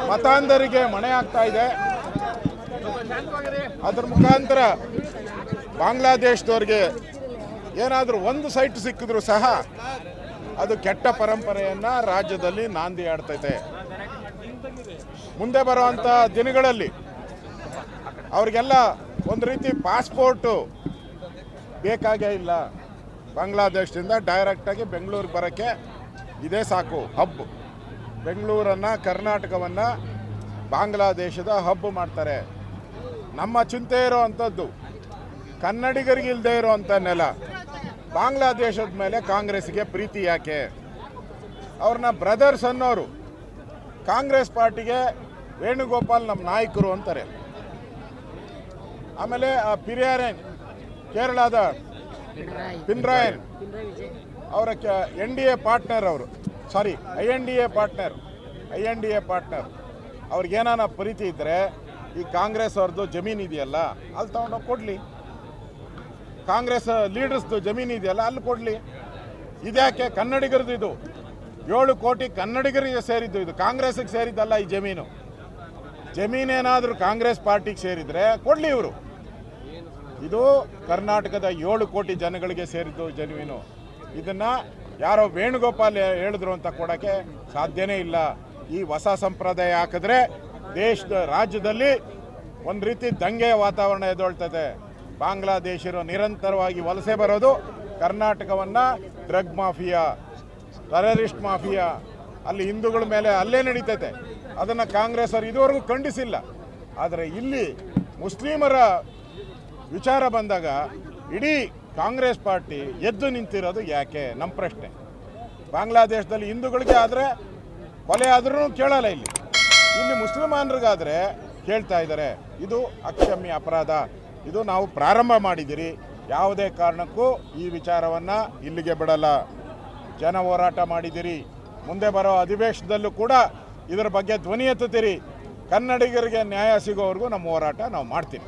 ಮತಾಂಧರಿಗೆ ಮಣೆ ಆಗ್ತಾ ಇದೆ. ಅದ್ರ ಮುಖಾಂತರ ಬಾಂಗ್ಲಾದೇಶದವ್ರಿಗೆ ಏನಾದರೂ ಒಂದು ಸೈಟ್ ಸಿಕ್ಕಿದ್ರು ಸಹ ಅದು ಕೆಟ್ಟ ಪರಂಪರೆಯನ್ನು ರಾಜ್ಯದಲ್ಲಿ ನಾಂದಿ ಆಡ್ತೈತೆ. ಮುಂದೆ ಬರುವಂಥ ದಿನಗಳಲ್ಲಿ ಅವ್ರಿಗೆಲ್ಲ ಒಂದು ರೀತಿ ಪಾಸ್ಪೋರ್ಟು ಬೇಕಾಗೇ ಇಲ್ಲ. ಬಾಂಗ್ಲಾದೇಶದಿಂದ ಡೈರೆಕ್ಟಾಗಿ ಬೆಂಗಳೂರಿಗೆ ಬರೋಕ್ಕೆ ಇದೇ ಸಾಕು ಹಬ್. ಬೆಂಗಳೂರನ್ನು, ಕರ್ನಾಟಕವನ್ನು ಬಾಂಗ್ಲಾದೇಶದ ಹಬ್ ಮಾಡ್ತಾರೆ. ನಮ್ಮ ಚಿಂತೆ ಇರೋ ಅಂಥದ್ದು ಕನ್ನಡಿಗರಿಗಿಲ್ಲದೆ ಇರೋವಂಥ ನೆಲ. ಬಾಂಗ್ಲಾದೇಶದ ಮೇಲೆ ಕಾಂಗ್ರೆಸ್ಗೆ ಪ್ರೀತಿ ಯಾಕೆ? ಅವ್ರನ್ನ ಬ್ರದರ್ಸ್ ಅನ್ನೋರು. ಕಾಂಗ್ರೆಸ್ ಪಾರ್ಟಿಗೆ ವೇಣುಗೋಪಾಲ್ ನಮ್ಮ ನಾಯಕರು ಅಂತಾರೆ. ಆಮೇಲೆ ಆ ಪಿರಿಯಾರನ್, ಕೇರಳದ ಪಿನ್ರಾಯನ್ ಅವರ NDA ಪಾರ್ಟ್ನರ್ ಅವರು, ಸಾರಿ INDA ಪಾರ್ಟ್ನರ್ ಅವ್ರಿಗೇನಾನ ಪ್ರೀತಿ ಇದ್ದರೆ ಈ ಕಾಂಗ್ರೆಸ್ ಅವ್ರದ್ದು ಜಮೀನು ಇದೆಯಲ್ಲ ಅಲ್ಲಿ ತೊಗೊಂಡೋಗಿ ಕೊಡಲಿ. ಕಾಂಗ್ರೆಸ್ ಲೀಡರ್ಸ್ದು ಜಮೀನು ಇದೆಯಲ್ಲ ಅಲ್ಲಿ ಕೊಡಲಿ. ಇದ್ಯಾಕೆ? ಕನ್ನಡಿಗರದ್ದು ಇದು. 7 ಕೋಟಿ ಕನ್ನಡಿಗರಿಗೆ ಸೇರಿದ್ದು. ಇದು ಕಾಂಗ್ರೆಸ್ಗೆ ಸೇರಿದ್ದಲ್ಲ. ಈ ಜಮೀನೇನಾದರೂ ಕಾಂಗ್ರೆಸ್ ಪಾರ್ಟಿಗೆ ಸೇರಿದರೆ ಕೊಡಲಿ ಇವರು. ಇದು ಕರ್ನಾಟಕದ 7 ಕೋಟಿ ಜನಗಳಿಗೆ ಸೇರಿದ್ದು ಜಮೀನು. ಇದನ್ನು ಯಾರೋ ವೇಣುಗೋಪಾಲ್ ಹೇಳಿದ್ರು ಅಂತ ಕೊಡೋಕ್ಕೆ ಸಾಧ್ಯನೇ ಇಲ್ಲ. ಈ ಹೊಸ ಸಂಪ್ರದಾಯ ಹಾಕಿದ್ರೆ ರಾಜ್ಯದಲ್ಲಿ ಒಂದು ರೀತಿ ದಂಗೆಯ ವಾತಾವರಣ ಎದ್ದೊಳ್ತದೆ. ಬಾಂಗ್ಲಾದೇಶರು ನಿರಂತರವಾಗಿ ವಲಸೆ ಬರೋದು, ಕರ್ನಾಟಕವನ್ನು ಡ್ರಗ್ ಮಾಫಿಯಾ, ಟೆರರಿಸ್ಟ್ ಮಾಫಿಯಾ, ಅಲ್ಲಿ ಹಿಂದೂಗಳ ಮೇಲೆ ಅಲ್ಲೇ ನಡೀತೈತೆ. ಅದನ್ನು ಕಾಂಗ್ರೆಸ್ ಅವರು ಇದುವರೆಗೂ ಖಂಡಿಸಿಲ್ಲ. ಆದರೆ ಇಲ್ಲಿ ಮುಸ್ಲಿಮರ ವಿಚಾರ ಬಂದಾಗ ಇಡೀ ಕಾಂಗ್ರೆಸ್ ಪಾರ್ಟಿ ಎದ್ದು ನಿಂತಿರೋದು ಯಾಕೆ? ನಮ್ಮ ಪ್ರಶ್ನೆ. ಬಾಂಗ್ಲಾದೇಶದಲ್ಲಿ ಹಿಂದೂಗಳಿಗೆ ಆದರೆ ಕೊಲೆ ಆದ್ರೂ ಕೇಳಲ್ಲ. ಇಲ್ಲಿ ಮುಸಲ್ಮಾನರಿಗಾದರೆ ಕೇಳ್ತಾ ಇದ್ದಾರೆ. ಇದು ಅಕ್ಷಮ್ಯ ಅಪರಾಧ. ಇದು ನಾವು ಪ್ರಾರಂಭ ಮಾಡಿದ್ದೀರಿ. ಯಾವುದೇ ಕಾರಣಕ್ಕೂ ಈ ವಿಚಾರವನ್ನು ಇಲ್ಲಿಗೆ ಬಿಡಲ್ಲ. ಜನ ಹೋರಾಟ ಮಾಡಿದ್ದೀರಿ. ಮುಂದೆ ಬರೋ ಅಧಿವೇಶನದಲ್ಲೂ ಕೂಡ ಇದರ ಬಗ್ಗೆ ಧ್ವನಿ ಎತ್ತುತ್ತೀರಿ. ಕನ್ನಡಿಗರಿಗೆ ನ್ಯಾಯ ಸಿಗೋವರೆಗೂ ನಮ್ಮ ಹೋರಾಟ ನಾವು ಮಾಡ್ತೀವಿ.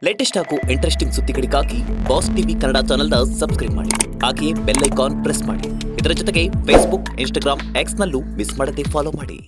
ಲೇಟೆಸ್ಟ್ ಹಾಗೂ ಇಂಟ್ರೆಸ್ಟಿಂಗ್ ಸುದ್ದಿಗಳಿಗಾಗಿ ಬಾಸ್ ಟಿವಿ ಕನ್ನಡ ಚಾನೆಲ್ನ ಸಬ್ಸ್ಕ್ರೈಬ್ ಮಾಡಿ. ಹಾಗೆಯೇ ಬೆಲ್ ಐಕಾನ್ ಪ್ರೆಸ್ ಮಾಡಿ. ಇದರ ಜೊತೆಗೆ ಫೇಸ್ಬುಕ್, ಇನ್ಸ್ಟಾಗ್ರಾಮ್, ಎಕ್ಸ್ನಲ್ಲೂ ಮಿಸ್ ಮಾಡದೆ ಫಾಲೋ ಮಾಡಿ.